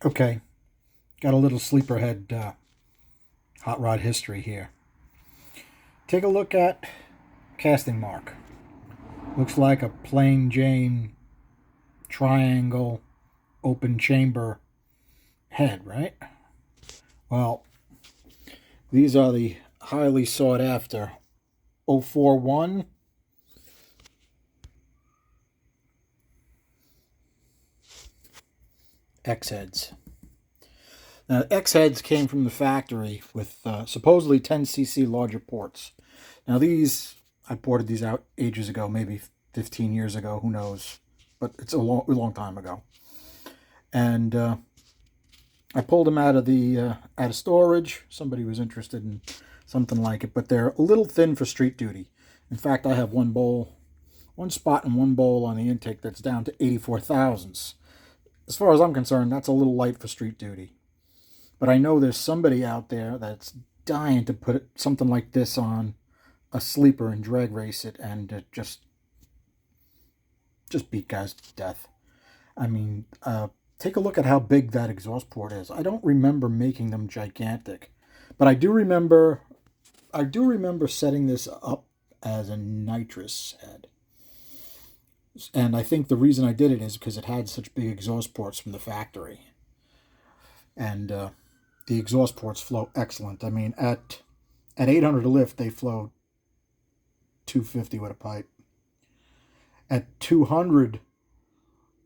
Okay, got a little sleeper head hot rod history here. Take a look at casting mark. Looks like a plain Jane triangle open chamber head, right? Well, these are the highly sought after 041 X heads. Now, X heads came from the factory with supposedly 10cc larger ports. Now, I ported these out ages ago, maybe 15 years ago, who knows? But it's a long time ago. And I pulled them out of storage. Somebody was interested in something like it, but they're a little thin for street duty. In fact, I have one spot and one bowl on the intake that's down to 84 thousandths. As far as I'm concerned, that's a little light for street duty. But I know there's somebody out there that's dying to put something like this on a sleeper and drag race it and just beat guys to death. I mean, take a look at how big that exhaust port is. I don't remember making them gigantic, but I do remember setting this up as a nitrous head. And I think the reason I did it is because it had such big exhaust ports from the factory. And the exhaust ports flow excellent. I mean, at 800 lift, they flow 250 with a pipe. At 200,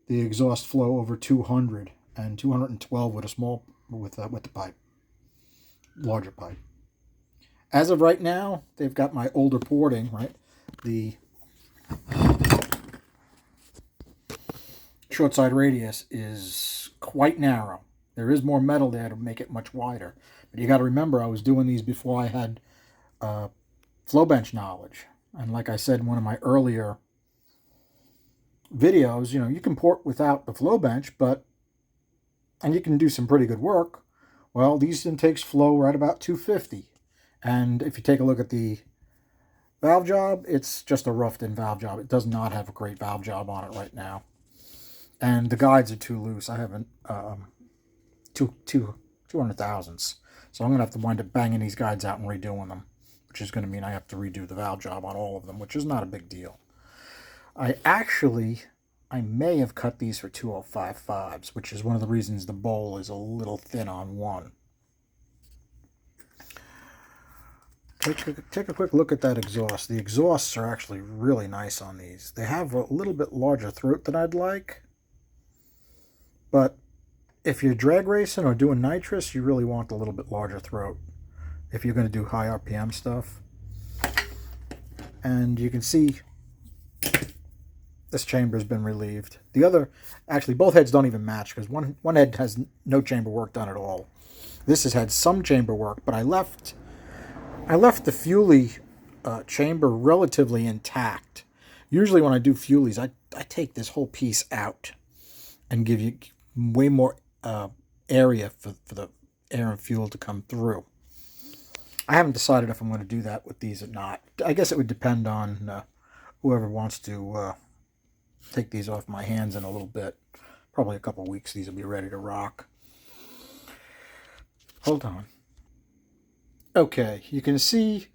the exhaust flow over 200 and 212 with the pipe, larger pipe. As of right now, they've got my older porting, right? The short side radius is quite narrow. There is more metal there to make it much wider. But you got to remember, I was doing these before I had flow bench knowledge. And like I said in one of my earlier videos, you can port without the flow bench, and you can do some pretty good work. Well, these intakes flow right about 250. And if you take a look at the valve job, it's just a roughed-in valve job. It does not have a great valve job on it right now. And the guides are too loose. I haven't 200 thousandths. So I'm going to have to wind up banging these guides out and redoing them, which is going to mean I have to redo the valve job on all of them, which is not a big deal. I may have cut these for 2055s, which is one of the reasons the bowl is a little thin on one. Take a quick look at that exhaust. The exhausts are actually really nice on these. They have a little bit larger throat than I'd like, but if you're drag racing or doing nitrous, you really want a little bit larger throat if you're going to do high RPM stuff. And you can see this chamber has been relieved. Actually, both heads don't even match because one head has no chamber work done at all. This has had some chamber work, but I left the Fuelie chamber relatively intact. Usually when I do Fuelies, I take this whole piece out and give you way more area for the air and fuel to come through. I haven't decided if I'm going to do that with these or not. I guess it would depend on whoever wants to take these off my hands in a little bit. Probably a couple weeks, these will be ready to rock. Hold on. Okay, you can see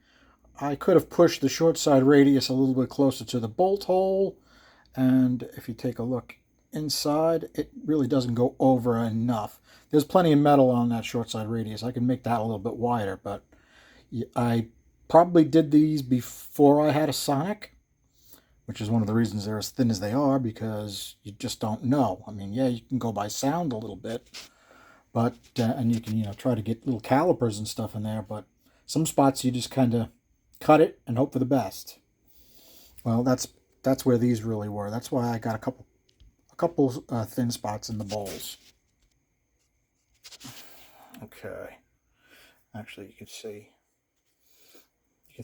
I could have pushed the short side radius a little bit closer to the bolt hole, and if you take a look inside, it really doesn't go over enough. There's plenty of metal on that short side radius. I can make that a little bit wider, but I probably did these before I had a Sonic, which is one of the reasons they're as thin as they are, because you just don't know. I mean, yeah, you can go by sound a little bit, but and you can try to get little calipers and stuff in there, but some spots you just kind of cut it and hope for the best. Well, that's where these really were. That's why I got a couple thin spots in the bowls. Okay, actually you can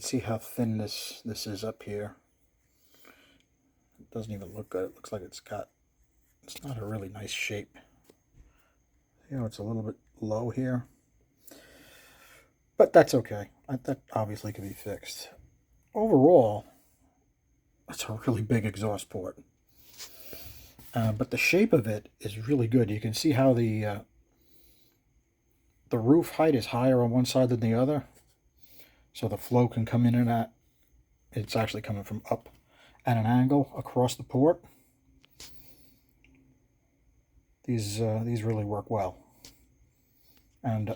see how thin this is up here. It doesn't even look good. It looks like it's not a really nice shape. It's a little bit low here, but that's okay. That obviously can be fixed. Overall, it's a really big exhaust port, but the shape of it is really good. You can see how the the roof height is higher on one side than the other, so the flow can come in and out. It's actually coming from up at an angle across the port. These really work well, and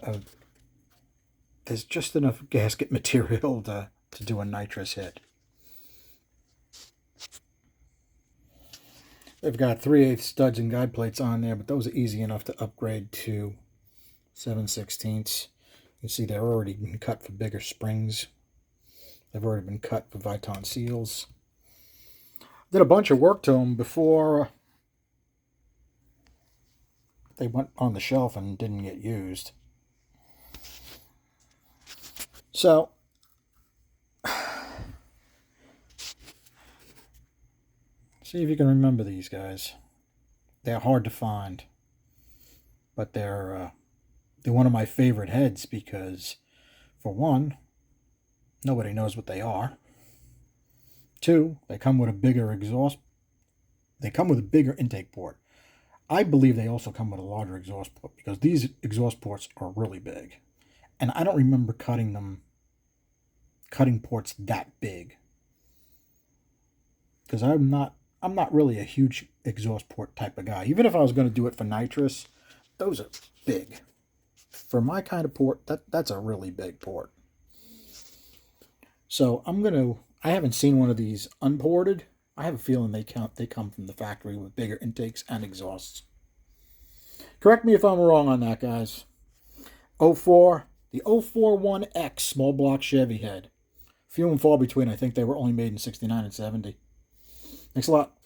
there's just enough gasket material to do a nitrous hit. They've got 3/8 studs and guide plates on there, but those are easy enough to upgrade to 7/16. You see they're already been cut for bigger springs. They've already been cut for Viton seals. Did a bunch of work to them before they went on the shelf and didn't get used. So, see if you can remember these guys. They're hard to find, but they're one of my favorite heads because, for one, nobody knows what they are. Two, they come with a bigger exhaust. They come with a bigger intake port. I believe they also come with a larger exhaust port because these exhaust ports are really big. And I don't remember cutting ports that big. Because I'm not really a huge exhaust port type of guy. Even if I was going to do it for nitrous, those are big. For my kind of port, that's a really big port. So I haven't seen one of these unported. I have a feeling they come from the factory with bigger intakes and exhausts. Correct me if I'm wrong on that, guys. The 041X small block Chevy head. Few and far between. I think they were only made in 69 and 70. Thanks a lot.